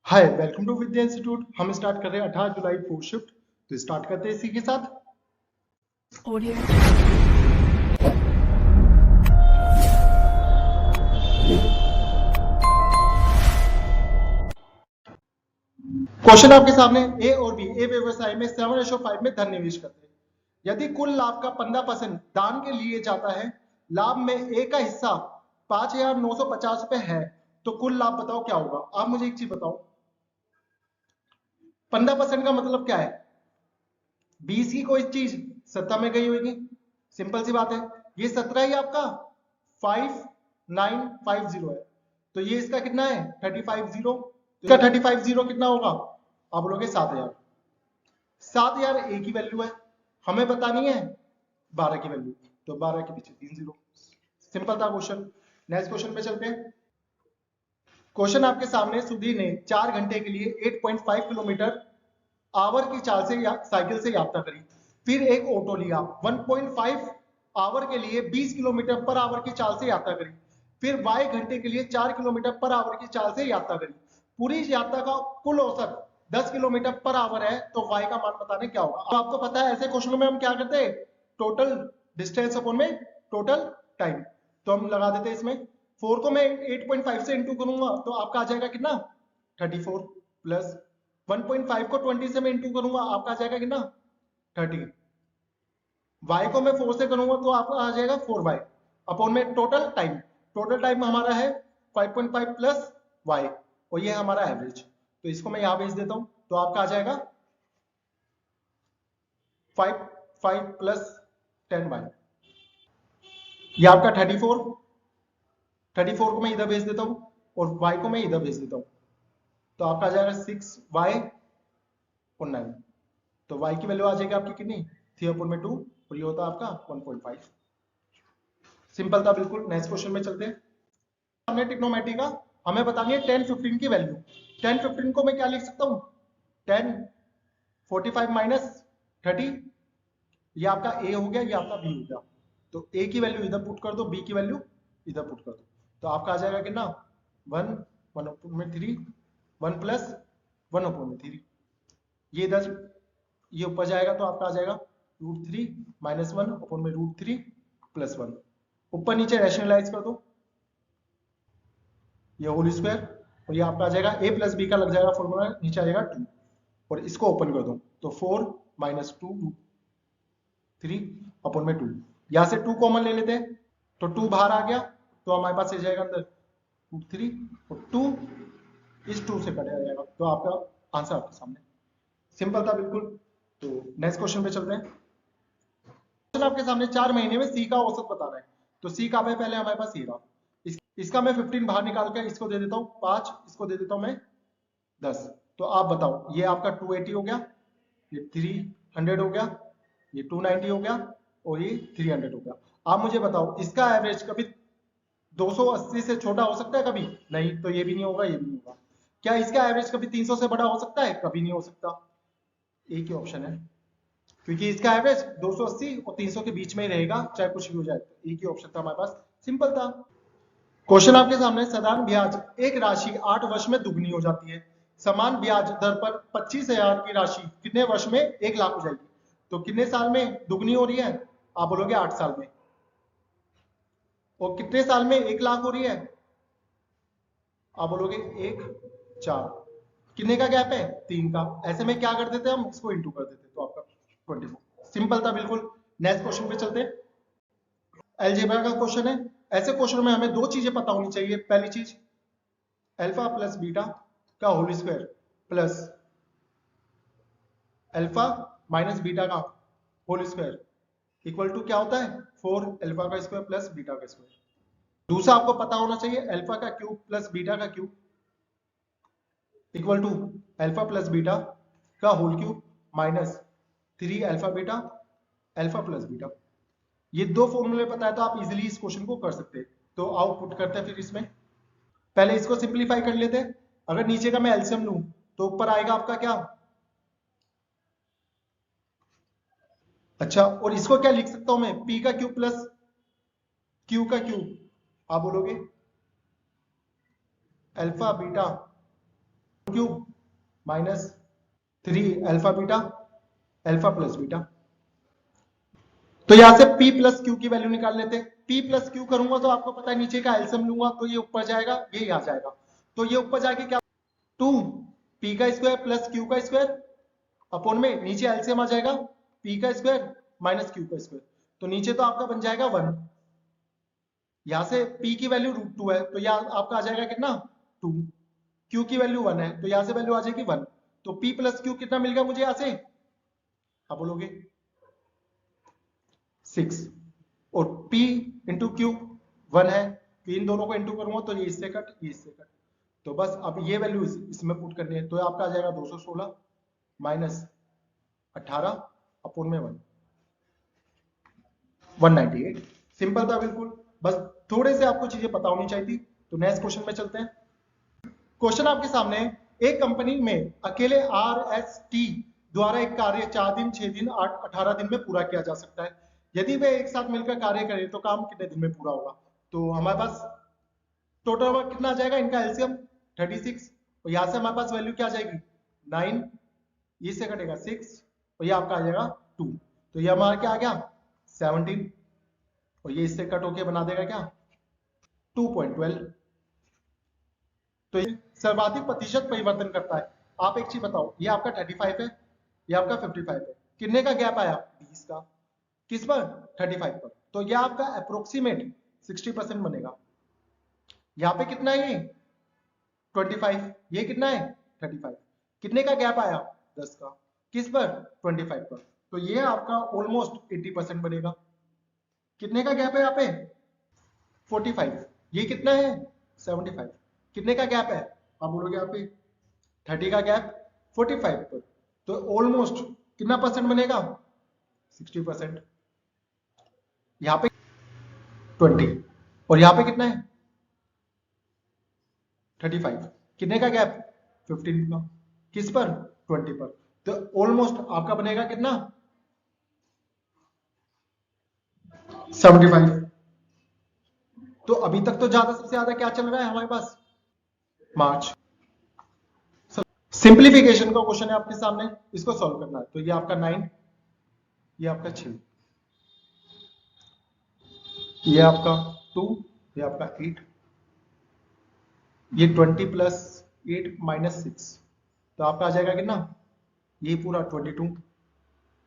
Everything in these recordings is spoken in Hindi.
Hi, welcome to Vidya institute. हम स्टार्ट कर रहे हैं 18 जुलाई फोर्थ शिफ्ट। तो स्टार्ट करते हैं इसी के साथ। क्वेश्चन आपके सामने। ए और बी ए व्यवसाय में 7:5 में धन निवेश करते हैं। यदि कुल लाभ का 15% दान के लिए जाता है, लाभ में ए का हिस्सा 5,950 रुपए है, तो कुल लाभ बताओ क्या होगा। आप मुझे एक चीज बताओ, 15% का मतलब क्या है? 20 की कोई चीज 17 में गई होगी, सिंपल सी बात है। ये 17 ही आपका 5950 है, तो ये इसका कितना है 350। इसका 350 कितना होगा? आप बोलोगे 7,000। 7,000 ए की वैल्यू है, हमें बतानी है 12 की वैल्यू, तो 12 के पीछे 3 0। सिंपल था क्वेश्चन। नेक्स्ट क्वेश्चन पे चलते हैं। क्वेश्चन आपके सामने। सुधीर ने 4 घंटे के लिए 8.5 किलोमीटर आवर की चाल से साइकिल से यात्रा करी। फिर एक ऑटो लिया, 1.5 आवर के लिए 20 किलोमीटर पर आवर की चाल से यात्रा करी। फिर y घंटे के लिए 4 किलोमीटर पर आवर की चाल से यात्रा करी। पूरी यात्रा का कुल औसत 10 किलोमीटर पर आवर है, तो y का मान बताने क्या होगा। अब आपको पता है ऐसे क्वेश्चनों में हम क्या करते हैं, टोटल डिस्टेंस अपॉन में टोटल टाइम। तो हम लगा देते हैं इसमें 4 को मैं 8.5 से इंटू करूंगा तो आपका आ जाएगा कितना 34, प्लस 1.5 को 20 से मैं इंटू करूंगा, आपका आ जाएगा कितना 30। y को मैं 4 से करूंगा तो आपका आ जाएगा 4y अपॉन में टोटल टाइम। टोटल टाइम हमारा है 5.5 प्लस y, और ये है हमारा एवरेज। तो इसको मैं यहां भेज देता हूं, तो आपका आ जाएगा 5 प्लस 10y। ये आपका 34 को मैं इधर भेज देता हूं और y को मैं इधर भेज देता हूं, तो आपका आ जाएगा 6y और 9। तो y की वैल्यू आ जाएगी आपकी कितनी 3/2, और ये होता है आपका 1.5। सिंपल था बिल्कुल। नेक्स्ट क्वेश्चन में चलते हैं। हमने ट्रिग्नोमेट्री का हमें बतानी है 10 15 की वैल्यू। 10 15 को मैं क्या लिख सकता हूं, 10 45 माइनस 30। ये आपका a हो गया, ये आपका b हो गया। तो a की वैल्यू इधर पुट कर दो, b की वैल्यू इधर पुट कर दो, तो आपका आ जाएगा कितना 1 1/3, 1 प्लस 1/3। ये इधर ये ऊपर जाएगा तो आपका आ जाएगा √3 माइनस 1/√3 प्लस 1। ऊपर नीचे रैशनलाइज कर दो, ये होल स्क्वायर, और ये आपका आ जाएगा a प्लस बी का लग जाएगा फॉर्मूला, नीचे आ जाएगा 2, और इसको ओपन कर दो तो 4 माइनस 2√3/2। यहां से 2 कॉमन ले लेते हैं, तो 2 बाहर आ गया, तो हमारे पास आ जाएगा अंदर √3, और 2 इस 2 से कट जाएगा, तो आपका आंसर आपके सामने। सिंपल था बिल्कुल। तो नेक्स्ट क्वेश्चन पे चलते हैं। क्वेश्चन आपके सामने 4 महीने में सी का औसत बताना है। तो सी का पहले हमारे पास ये रहा, इसका मैं 15 बाहर निकाल कर इसको दे देता हूं 5, इसको दे देता हूं मैं 10। तो आप बताओ, ये आपका 280 हो गया, ये 300 हो गया, ये 290 हो गया, और ये 300 हो गया। आप मुझे बताओ इसका एवरेज कभी 280 से छोटा हो सकता है? कभी नहीं, तो ये भी नहीं होगा, ये भी नहीं होगा। क्या इसका एवरेज कभी 300 से बड़ा हो सकता है? कभी नहीं हो सकता। एक ही ऑप्शन है, क्योंकि इसका एवरेज 280 और 300 के बीच में ही रहेगा, चाहे कुछ भी हो जाए। एक ही ऑप्शन था हमारे पास, सिंपल था। क्वेश्चन आपके सामने। साधारण ब्याज एक राशि 8 वर्ष में दुगनी हो जाती है। समान ब्याज दर पर 25,000 की राशि कितने वर्ष में 1 लाख हो जाएगी? तो कितने साल में दुगनी हो रही है? आप बोलोगे 8 साल में। और कितने साल में 1 लाख हो रही है? आप बोलोगे 1 4। कितने का गैप है? 3 का। ऐसे में क्या कर देते हम, इसको इंटू कर देते, तो आपका 24। सिंपल था बिल्कुल। नेक्स्ट क्वेश्चन पे चलते हैं। अलजेब्रा का क्वेश्चन है। ऐसे क्वेश्चन में हमें 2 चीजें पता होनी चाहिए। पहली चीज, अल्फा प्लस बीटा का whole square plus alpha minus beta का होल स्क्वायर इक्वल टू क्या होता है 4 अल्फा का स्क्वायर प्लस बीटा का स्क्वायर। दूसरा आपको पता होना चाहिए अल्फा का क्यूब प्लस बीटा का cube equal to alpha plus beta का whole cube minus 3 alpha beta alpha plus beta. ये 2 फॉर्मूले पता है तो आप इजीली इस क्वेश्चन को कर सकते हैं। तो आउटपुट करते हैं फिर इसमें। पहले इसको सिंप्लीफाई कर लेते हैं। अगर नीचे का मैं एलसीएम लूं तो ऊपर आएगा आपका क्या, अच्छा, और इसको क्या लिख सकता हूं मैं, p का क्यूब प्लस q का क्यूब। आप बोलोगे alpha beta cube minus 3 alpha beta alpha plus beta. तो यहां से p प्लस क्यू की वैल्यू निकाल लेते हैं। p प्लस क्यू करूंगा तो आपको पता है नीचे का एलसीएम लूंगा तो ये ऊपर जाएगा, ये यहां जाएगा, तो ये ऊपर जाके क्या 2 p का स्क्वायर प्लस q का स्क्वायर अपॉन में नीचे एलसीएम आ जाएगा p का स्क्वायर माइनस q का स्क्वायर, तो नीचे तो आपका बन जाएगा 1। यहां से p की वैल्यू √2 है तो यहां आपका आ जाएगा कितना 2, q की वैल्यू 1 है तो यहां से वैल्यू आ जाएगी 1, तो p प्लस q कितना मिल गया मुझे यहां से, आप बोलोगे 6, और p इंटू क्यू 1 है, तो इन दोनों को इंटू करूंगा तो ये इससे कट ये इससे कट, तो बस अब ये वैल्यू इसमें पुट करनी है, तो आपका आ जाएगा 216 माइनस 18 अपॉन में 198। सिंपल था बिल्कुल, बस थोड़े से आपको चीजें पता होनी चाहिए थी। तो नेक्स्ट क्वेश्चन में चलते हैं। क्वेश्चन आपके सामने, एक कंपनी में अकेले RST द्वारा एक कार्य 4 दिन 6 दिन 8 18 दिन में पूरा किया जा सकता है। यदि वे एक साथ मिलकर कार्य करें तो काम कितने दिन में पूरा होगा। तो हमारे पास टोटल वर्क कितना आ जाएगा, इनका एलसीएम 36, और यहां से हमारे पास वैल्यू क्या आ जाएगी 9, ये से कटेगा 6 और ये आपका आ जाएगा 2, तो ये हमारा क्या आ गया 17, और ये इससे कट होके बना देगा क्या 2.12। तो ये सर्वाधिक प्रतिशत परिवर्तन करता है। आप एक चीज बताओ, ये आपका 35 है, ये आपका 55 है, कितने का गैप आया 20 का, किस पर 35 पर, तो ये आपका अप्रोक्सीमेट 60% बनेगा। यहाँ पे कितना है ये 25, ये कितना है 35, कितने का गैप आया 10 का, किस पर 25 पर, तो ये आपका ऑलमोस्ट 80% बनेगा। कितने का गैप है यहाँ पे 45, ये कितना है 75, कितने का गैप है आप बोलोगे यहाँ पे 30 का गैप 45 पर, तो ऑलमोस्ट कितना परसेंट बनेगा 60%। यहाँ पे 20 और यहाँ पे कितना है 35, कितने का गैप 15 का, किस पर 20 पर, तो ऑलमोस्ट आपका बनेगा कितना 75। तो अभी तक तो ज्यादा सबसे ज्यादा क्या चल रहा है हमारे पास मार्च। सिंप्लीफिकेशन का क्वेश्चन है आपके सामने, इसको सॉल्व करना है। तो ये आपका 9, ये आपका 6, ये आपका 2, ये आपका 8, ये 20 प्लस 8 माइनस 6, तो आपका आ जाएगा कितना ये पूरा 22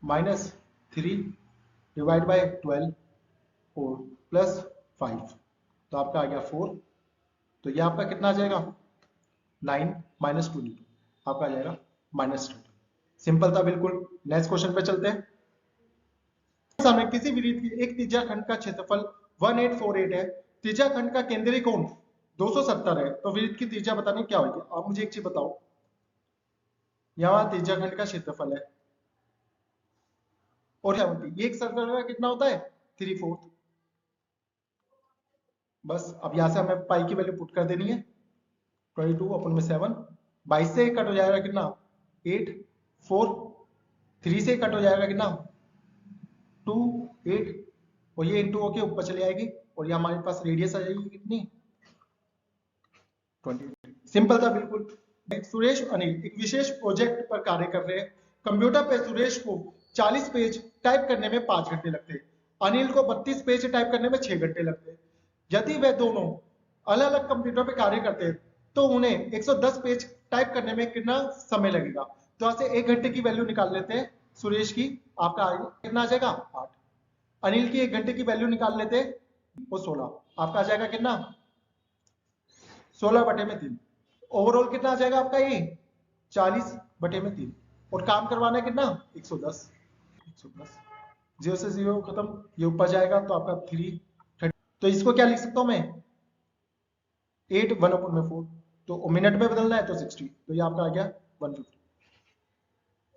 माइनस 3 डिवाइड बाय 12 और प्लस 5, तो आपका आ गया 4, तो ये आपका कितना आ जाएगा 9 माइनस 22, आपका आ जाएगा -20। सिंपल था बिल्कुल। नेक्स्ट क्वेश्चन पे चलते हैं। सामने किसी वृत्त की एक त्रिज्या खंड का क्षेत्रफल 1848 है, त्रिज्या खंड का केंद्रीय कोण 270 है, तो वृत्त की त्रिज्या बतानी क्या होगी। आप मुझे एक चीज बताओ, यहाँ त्रिज्या खंड का क्षेत्रफल है और क्या होती है, ये एक सर्कल का कितना होता है 3/4। बस अब यहां से हमें पाई की वैल्यू पुट कर देनी है 22 अपन में 7, 22 से कट हो जाएगा कितना 8, 4, 3 से कट हो जाएगा कितना 2, 8, और ये इंटू होके ऊपर चली आएगी और ये हमारे पास रेडियस आ जाएगी कितनी 20। सिंपल था बिल्कुल। सुरेश अनिल एक विशेष प्रोजेक्ट पर कार्य कर रहे हैं। कंप्यूटर पे सुरेश को 40 पेज टाइप करने में 5 घंटे लगते हैं, अनिल को 32 पेज टाइप करने में 6 घंटे लगते हैं। यदि वे दोनों अलग अलग कंप्यूटर पे कार्य करते हैं तो उन्हें 110 पेज टाइप करने में कितना समय लगेगा। तो यहाँ से 1 घंटे की वैल्यू निकाल लेते हैं सुरेश की, आपका कितना आ जाएगा 8, अनिल की 1 घंटे की वैल्यू निकाल लेते हैं वो 16, आपका आ जाएगा कितना 16/3। ओवरऑल कितना आ जाएगा आपका ये 40/3, और काम करवाना है कितना 110, 0 से 0 खत्म, ये ऊपर जाएगा तो आपका 330, तो इसको क्या लिख सकता हूं मैं 8 1/4, तो मिनट में बदलना है तो 60, तो ये आपका आ गया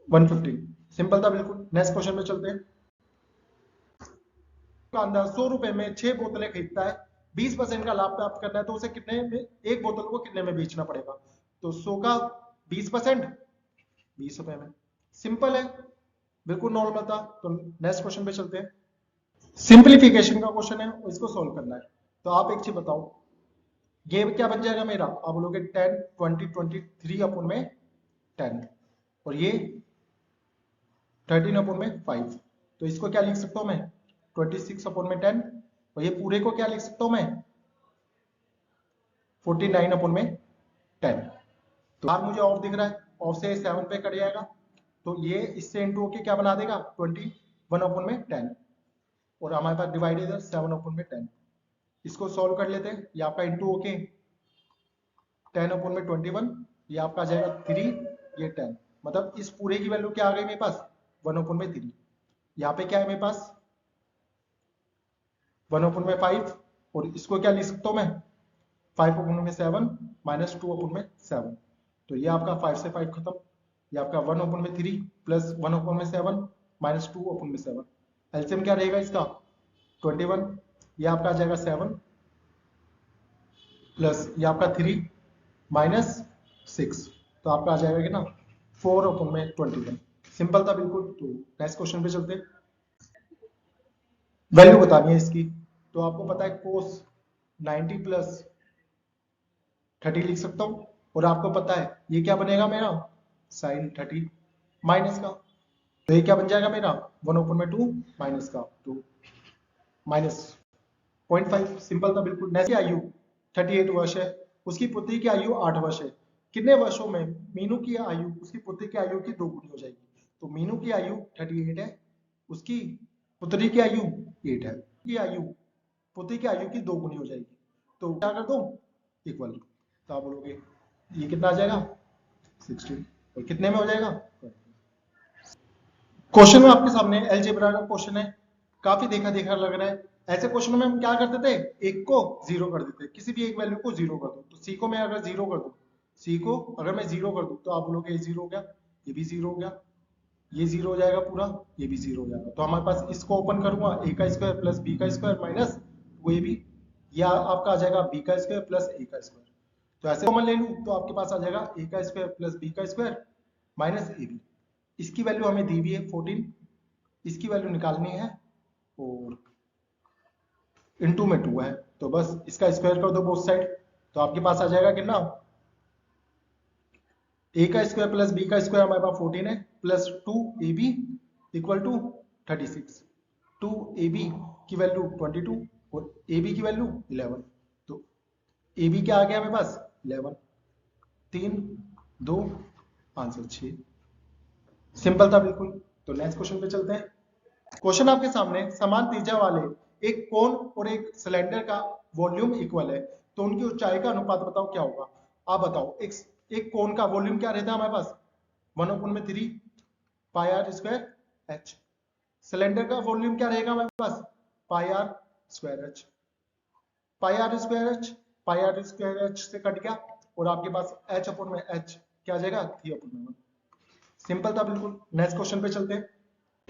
115। सिंपल था बिल्कुल। नेक्स्ट क्वेश्चन में चलते हैं। दुकानदार 100 रुपए में 6 बोतलें खरीदता है, 20% का लाभ प्राप्त करना है तो उसे कितने में एक बोतल को कितने में बेचना पड़ेगा। तो 100 का 20% 20 रुपए में। सिंपल है बिल्कुल, नॉर्मल था। तो नेक्स्ट क्वेश्चन पे चलते हैं। सिंप्लीफिकेशन का क्वेश्चन है, इसको सॉल्व करना है। तो आप एक चीज बताओ, ये क्या बन जाएगा मेरा, आप बोलोगे 10 20 23 अपन में 10, और ये 13 अपन में 5। तो इसको क्या लिख सकता हूं मैं, 26 अपन में 10, और ये पूरे को क्या लिख सकता हूं मैं, 49 अपन में 10। तो बाहर मुझे ऑफ दिख रहा है, ऑफ से 7 पे कट जाएगा, तो ये इससे इंटू होके क्या बना देगा, 21 अपन में 10, और हमारे पास डिवाइड इधर 7 अपन में 10। इसको सॉल्व कर लेते हैं, ये आपका इंटू होके 10 अपन में 21, ये आपका आ जाएगा 3, ये 10, मतलब इस पूरे की वैल्यू क्या आ गई मेरे पास, 1 अपन में 3। यहाँ पे क्या है मेरे पास, 1 अपन में 5, और इसको क्या लिख सकता हूँ मैं, 5 अपन में 7 माइनस 2 अपन में 7। तो ये आपका 5 से 5 खत्म, ये आपका 1 अपन में 3 प्लस 1 अपन में 7 माइनस 2 अपन में 7। एलसीएम क्या रहेगा इसका, 21, ये आपका आ जाएगा 7 प्लस ये आपका 3 माइनस 6, तो आपका आ जाएगा कि ना 4 अपन में 21। सिंपल था बिल्कुल। तो नेक्स्ट क्वेश्चन पे चलते हैं, वैल्यू बतानी है इसकी। तो आपको पता है कोस 90 प्लस 30 लिख सकता हूं, और आपको पता है ये क्या बनेगा मेरा, साइन 30 माइनस का, तो ये क्या बन जाएगा मेरा, 1 ओपन में 2 माइनस का 2 माइनस 0.5। सिंपल था बिल्कुल। नेक्स्ट की आयु 38 वर्ष है, उसकी पुत्री की आयु 8 वर्ष है, कितने वर्षों में मीनू की आयु उसकी पुत्री की आयु की 2 गुनी हो जाएगी। तो मीनू की आयु 38 है, उसकी पुत्री की आयु 8 है, की आयु पुत्री की आयु की 2 गुनी हो जाएगी। तो क्या कर दो, इक्वल। तो आप बोलोगे ये कितना आ जाएगा 16, और कितने में हो जाएगा। क्वेश्चन में आपके सामने अलजेब्रा का क्वेश्चन है, काफी देखा देखा लग रहा है। ऐसे क्वेश्चन में हम क्या करते थे, एक को जीरो कर देते, किसी भी एक वैल्यू को जीरो कर दो। तो सी को मैं अगर जीरो कर दूं, सी को अगर मैं जीरो कर दूं, तो आप बोलोगे ये जीरो हो गया, ये भी जीरो हो गया, ये जीरो हो जाएगा पूरा, ये भी जीरो हो जाएगा। तो हमारे पास इसको ओपन करूंगा, ए का स्क्वायर प्लस बी का स्क्वायर माइनस वो ए बी, या आपका आ जाएगा बी का स्क्वायर प्लस ए का स्क्वायर। तो ऐसे कॉमन ले लूं तो आपके पास आ जाएगा ए का स्क्वायर प्लस बी का स्क्वायर माइनस ए बी। इसकी वैल्यू हमें दी हुई है 14, इसकी वैल्यू निकालनी है, और इनटू में 2 है, तो बस इसका स्क्वायर कर दो बोथ साइड। तो आपके पास आ जाएगा कितना, ए का स्क्वायर प्लस बी का स्क्वायर हमारे पास 14 है, plus 2ab equal to 36। 2ab की वैल्यू 22 और ab की वैल्यू 11। तो ab क्या आ गया हमारे पास 11, 3 2 आंसर 6। सिंपल था बिल्कुल। तो नेक्स्ट क्वेश्चन पे चलते हैं। क्वेश्चन आपके सामने, समान त्रिज्या वाले एक कोन और एक सिलेंडर का वॉल्यूम इक्वल है, तो उनकी ऊंचाई का अनुपात बताओ क्या होगा। आप बताओ, एक कोन का वॉल्यूम क्या रहता है हमारे पास, 1/3 pi r square h. Cylinder का वॉल्यूम क्या रहेगा हमारे पास, pi r square h. Pi r square h, pi r square h से कट गया, और आपके पास एच अपन में एच क्या आ जाएगा 3/1। सिंपल था बिल्कुल। नेक्स्ट क्वेश्चन पे चलते हैं।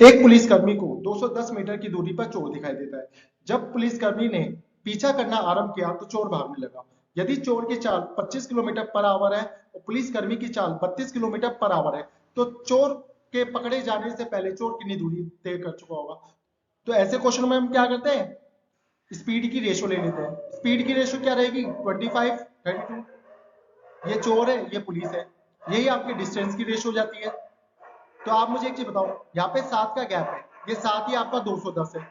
एक पुलिसकर्मी को 210 मीटर की दूरी पर चोर दिखाई देता है। जब पुलिसकर्मी ने पीछा करना आरंभ किया तो चोर भागने लगा। यदि चोर की चाल 25 किलोमीटर पर आवर है और पुलिसकर्मी की चाल 32 किलोमीटर पर आवर है, तो चोर के पकड़े जाने से पहले चोर कितनी दूरी तय कर चुका होगा। तो ऐसे क्वेश्चन में हम क्या करते हैं, स्पीड की रेशो ले लेते हैं। स्पीड की रेशो क्या रहेगी 25 32, ये चोर है ये पुलिस है, यही आपकी डिस्टेंस की रेशो हो जाती है। तो आप मुझे एक चीज बताओ, यहाँ पे 7 का गैप है, ये 7 ही आपका 210 है,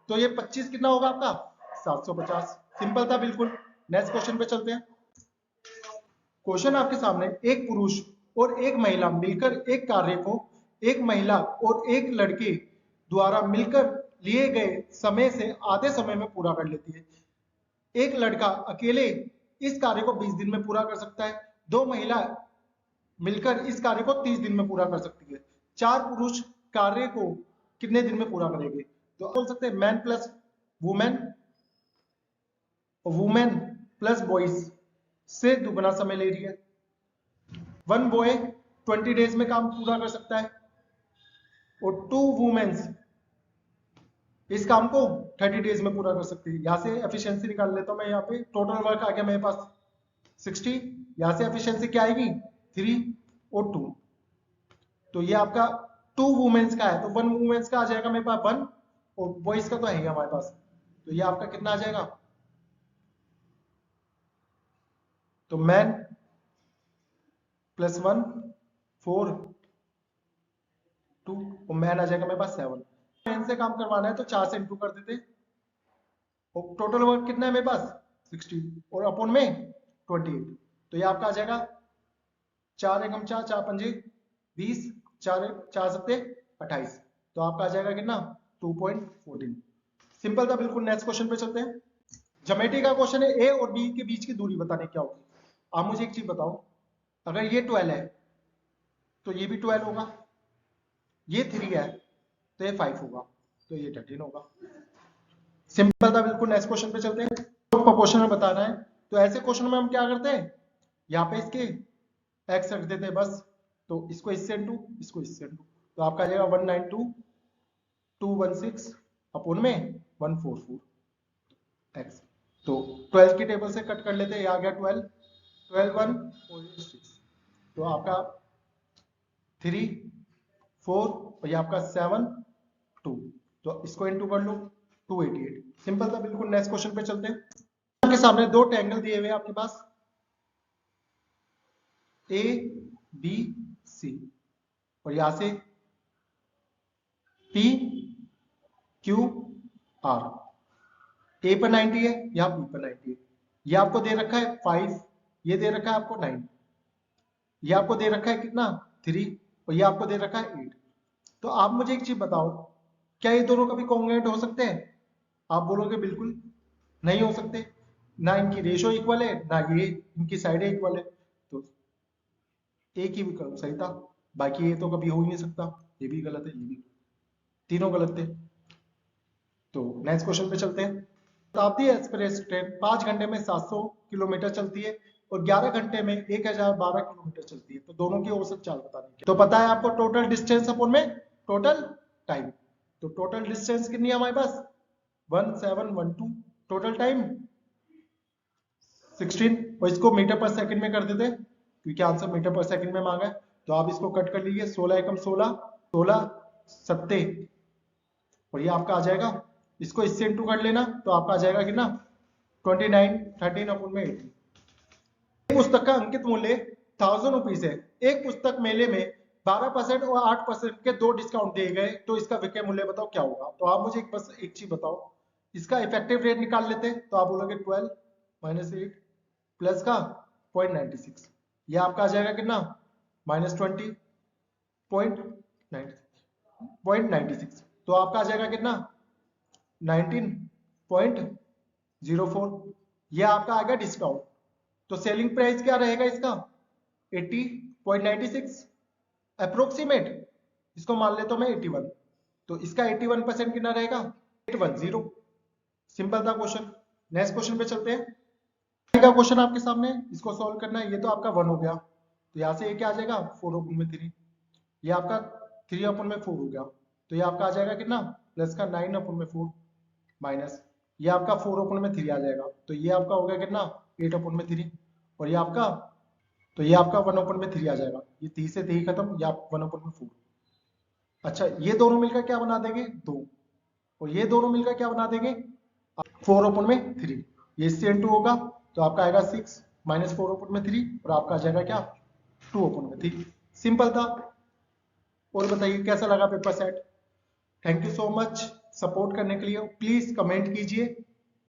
तो ये 25 कितना होगा आपका 750। सिंपल था बिल्कुल। नेक्स्ट क्वेश्चन पे चलते हैं। क्वेश्चन आपके सामने, एक पुरुष और एक महिला मिलकर एक कार्य को एक महिला और एक लड़के द्वारा मिलकर लिए गए समय से आधे समय में पूरा कर लेती है। एक लड़का अकेले इस कार्य को 20 दिन में पूरा कर सकता है, दो महिला मिलकर इस कार्य को 30 दिन में पूरा कर सकती है, 4 पुरुष कार्य को कितने दिन में पूरा करेंगे। तो बोल सकते हैं man plus women, women plus boys से दुगना समय ले रही है। 1 बॉय 20 डेज में काम पूरा कर सकता है, और 2 वुमेन्स इस काम को 30 डेज में पूरा कर सकती है। यहां से एफिशिएंसी निकाल लेता हूं मैं, यहाँ पे टोटल वर्क आ गया मेरे पास 60, यहां से एफिशिएंसी क्या आएगी 3 और 2, तो ये आपका 2 वुमेन्स का है, तो 1 वुमेन्स का आ जाएगा मेरे पास 1, और बॉयज का तो है ही हमारे पास, तो ये आपका कितना आ जाएगा तो मैन +1 4 2 और मैन आ जाएगा मेरे पास 7। मैन से काम करवाना है तो 4 से इंटू कर देते, और टोटल वर्क कितना है मेरे पास 60 और अपॉन में 28। तो ये आपका आ जाएगा 4 एकम 4 4 पंजे 20 4 4 सत्ते 28। तो आपका आ जाएगा कितना 2.14। सिंपल था बिल्कुल। नेक्स्ट क्वेश्चन पे चलते हैं। ज्योमेट्री का क्वेश्चन है, ए और बी के बीच की दूरी बताने क्या होगी। आप मुझे एक चीज बताओ, अगर ये 12 है तो ये भी 12 होगा, ये 3 है तो ये 5 होगा, तो ये 13 होगा। सिंपल था बिल्कुल। नेक्स्ट क्वेश्चन पे चलते हैं। तो प्रोपोर्शन में बताना है, तो ऐसे क्वेश्चन में हम क्या करते हैं, यहाँ पे इसके x रख देते हैं बस, तो इसको इससे इनटू इसको इससे इनटू, तो आपका आ जाएगा 192.216 अपॉन में 144 x। तो 12 की टेबल से कट कर लेते हैं, ये आ गया 12 12 1 और 6, तो आपका 3 4 और ये आपका 7 2, तो इसको इनटू कर लो 288। सिंपल था बिल्कुल। नेक्स्ट क्वेश्चन पे चलते हैं। आपके सामने दो ट्रायंगल दिए हुए हैं आपके पास ए बी सी, और यहां से पी क्यू आर, ए पर 90 है, यहां बी पर 90 है। ये आपको दे रखा है 5, ये दे रखा है आपको 9, ये आपको दे रखा है कितना 3, और ये आपको दे रखा है 8। तो आप मुझे एक चीज बताओ, क्या ये दोनों कभी कॉन्ग्रुएंट हो सकते हैं। आप बोलोगे बिल्कुल नहीं हो सकते, ना इनकी रेशो इक्वल है, ना ये इनकी साइडें इक्वल है, तो एक ही विकल्प सही था, बाकी ये तो कभी हो ही नहीं सकता। ये भी गलत है, ये भी, तीनों गलत थे। तो नेक्स्ट क्वेश्चन पे चलते हैं। शताब्दी एक्सप्रेस ट्रेन 5 घंटे में 700 किलोमीटर चलती है और 11 घंटे में 1012 किलोमीटर चलती है, तो दोनों की औसत चाल बतानी है। तो पता है आपको टोटल डिस्टेंस अपॉन में टोटल टाइम, तो टोटल डिस्टेंस कितनी है हमारे पास 1712, टोटल टाइम 16, और इसको मीटर पर सेकंड में कर देते क्योंकि आंसर मीटर पर सेकंड में मांगा है। तो आप इसको कट कर लीजिए, 16 एकम 16 16 सत्ते, और ये आपका आ जाएगा, इसको इससे इंटू कर लेना तो आपका आ जाएगा कितना 29 13 अपॉन में 80। पुस्तक का अंकित मूल्य 1000 रुपीज है। एक पुस्तक मेले में 12% और 8% के दो डिस्काउंट दिए गए, तो इसका विक्रय मूल्य बताओ क्या होगा। तो आप मुझे बस एक चीज बताओ, इसका इफेक्टिव रेट निकाल लेते हैं, तो आप बोलोगे 12 माइनस 8 प्लस का 0.96, ये आपका आ जाएगा कितना -20.96, तो आपका आ जाएगा कितना 19.04, ये आपका आ गया डिस्काउंट। तो सेलिंग प्राइस क्या रहेगा इसका 80.96 अप्रोक्सीमेट, इसको मान लेता हूं मैं 81, तो इसका 81% कितना रहेगा 810। सिंपल था क्वेश्चन। नेक्स्ट क्वेश्चन पे चलते हैं। का क्वेश्चन आपके सामने, इसको सॉल्व करना है। ये तो आपका 1 हो गया, तो यहां से ये क्या आ जाएगा 4 अपॉन में 3, ये आपका 3 अपॉन में 4 हो गया, तो ये आपका आ जाएगा कितना प्लस का 9 अपॉन में 4 माइनस ये आपका 4 अपॉन में 3 आ जाएगा, तो ये आपका हो गया कितना 8 अपॉन में 3, और ये आपका, तो ये आपका 1 अपॉन में 3 आ जाएगा, ये 3 से 3 खत्म, ये आप 1 अपॉन में 4। अच्छा, ये दोनों मिलकर क्या बना देंगे 2, और ये दोनों मिलकर क्या बना देंगे 4 अपॉन में 3, ये इससे इंटू होगा तो आपका आएगा 6 माइनस 4 अपॉन में 3, और आपका आ जाएगा क्या 2 अपॉन में 3। सिंपल था। और बताइए कैसा लगा paper set. Thank you so much support करने के लिए, प्लीज कमेंट कीजिए।